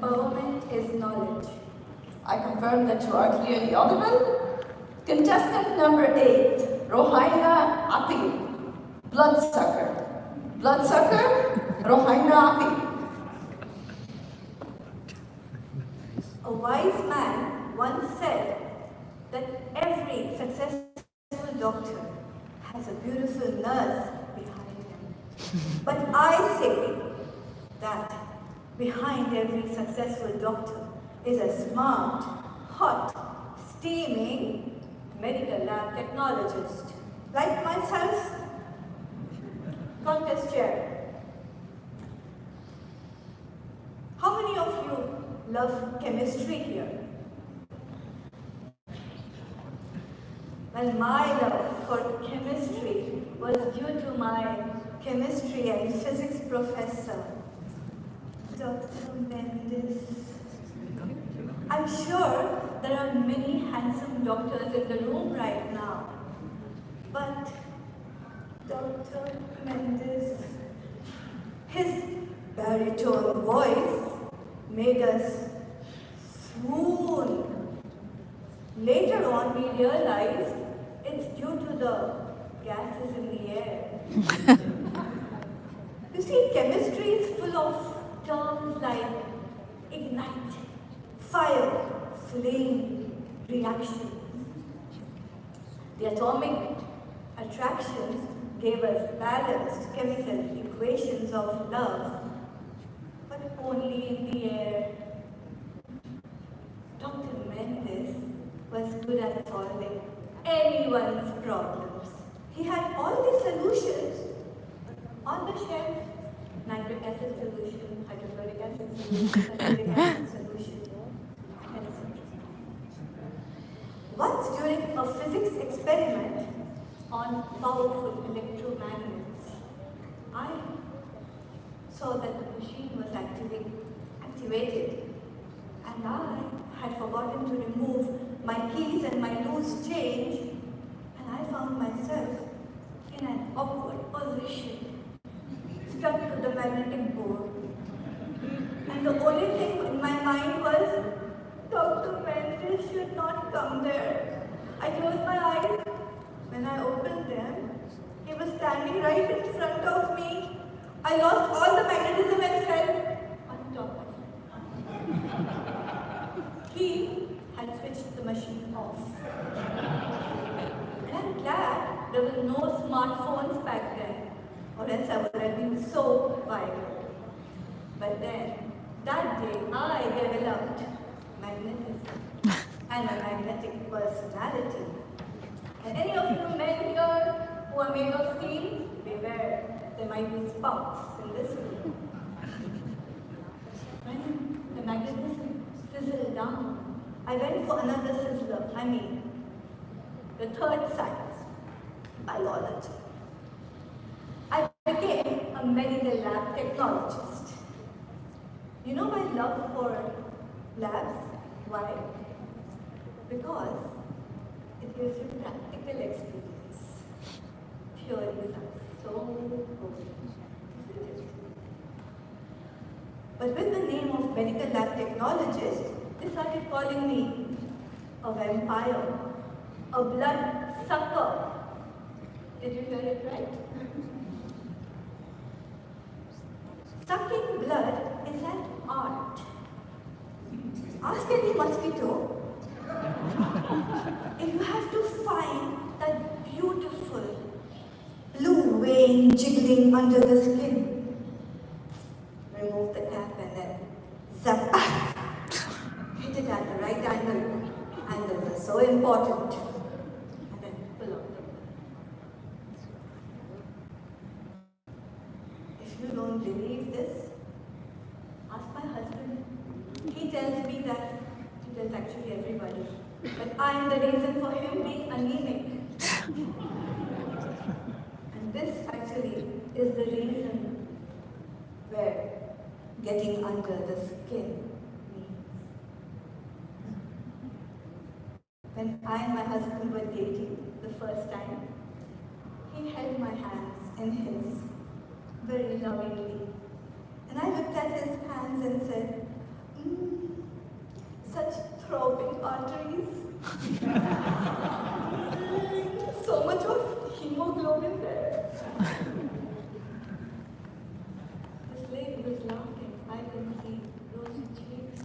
Empowerment is knowledge. I confirm that you are clearly audible. Contestant number 8, Rohaina Aqi, bloodsucker. Bloodsucker, Rohaina Aqi. A wise man once said that every successful doctor has a beautiful nurse behind him. But I say that behind every successful doctor is a smart, hot, steaming medical lab technologist, like myself, contest chair. How many of you love chemistry here? Well, my love for chemistry was due to my chemistry and physics professor, Dr. Mendes. I'm sure there are many handsome doctors in the room right now, but Dr. Mendes, his baritone voice made us swoon. Later on, we realized it's due to the gases in the air. You see, chemistry is full of terms like ignite, fire, flame, reactions. The atomic attractions gave us balanced chemical equations of love, but only in the air. Dr. Mendes was good at solving anyone's problems. He had all the solutions on the shelf: nitric acid solution, hydrochloric acid solution, sulfuric acid solution, etc. Once during a physics experiment on powerful electromagnets, I saw that the machine was activated, and I had forgotten to remove my keys and my loose change, and I found myself in an awkward position, stuck to the magnetic board. And the only thing in my mind was, Dr. Mendes should not come there. I closed my eyes. When I opened them, he was standing right in front of me. I lost all the magnetism and fell on top of him. He had switched the machine off. And I'm glad there were no smartphones back then, or else I would have been so viral. But then, that day, I developed magnetism and a magnetic personality. And any of you men here who are made of steel, beware, there might be sparks in this room. When the magnetism fizzled down, I went for another sizzler, the third science, biology. I became a medical lab technologist. You know my love for labs? Why? Because it gives you practical experience. Theories are so good, isn't it? But with the name of medical lab technologist, they started calling me a vampire, a blood sucker. Did you hear it right? Sucking blood is an art. Ask any mosquito. If you have to find that beautiful blue vein jiggling under the skin, remove the cap and then zap, hit it at the right angle. Angles are so important. And then pull out the blood. If you don't believe this, ask my husband. He tells me that, he tells actually everybody, that I am the reason for him being anemic. And this actually is the reason where getting under the skin means. When I and my husband were dating the first time, he held my hands in his very lovingly. And I looked at his hands and said, This lady was laughing. I can see rosy cheeks.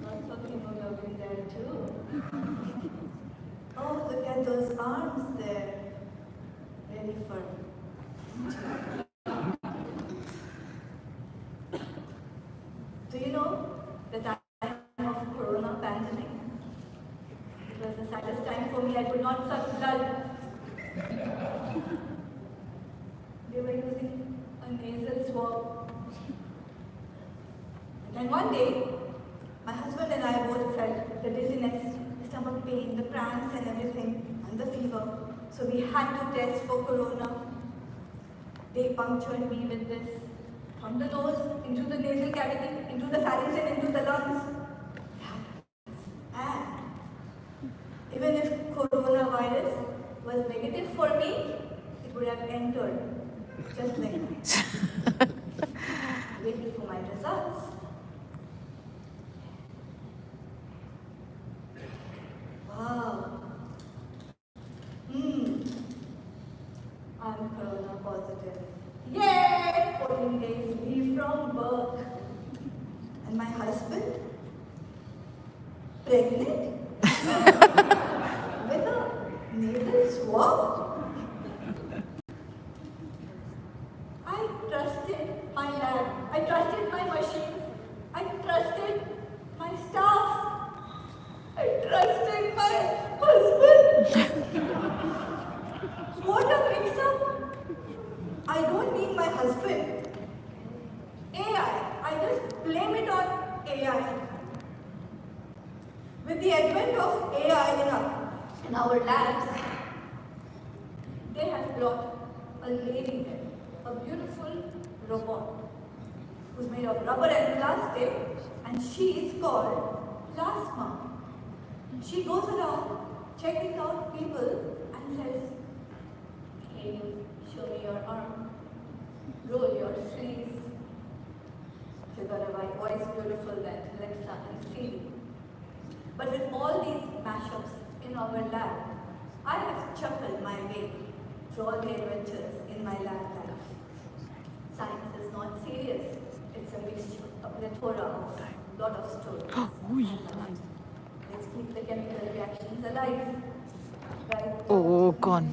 Lots of hemoglobin there too. Oh, look at those arms there. Really firm. Do you know the time of Corona pandemic? It was the saddest time for me. I could not suck blood. They were using a nasal swab. And then one day, my husband and I both felt the dizziness, the stomach pain, the cramps and everything, and the fever. So we had to test for Corona. They punctured me with this from the nose into the nasal cavity, into the pharynx and into the lungs. And even if coronavirus was negative for me, it would have entered just like that. Waiting for my results. Wow. I'm corona positive. Yay! 14 days leave from work. And my husband? Pregnant? With a nasal swab? I trusted my lab. I trusted my machines. I trusted my staff. I trusted my husband. What a mix-up. I don't mean my husband. AI. I just blame it on AI. With the advent of AI in our labs, they have brought a lady there, a beautiful robot who's made of rubber and plastic, and she is called Plasma. She goes around checking out people and says, "Can you show me your arm? Roll your sleeves. You got a voice beautiful than Alexa and Siri." But with all these mashups in our lab, I have chuckled my way through all the adventures in my lab life. Science is not serious. It's a mixture, a plethora of a lot of stories. Let's keep the chemical reactions alive. Right? Oh, gone.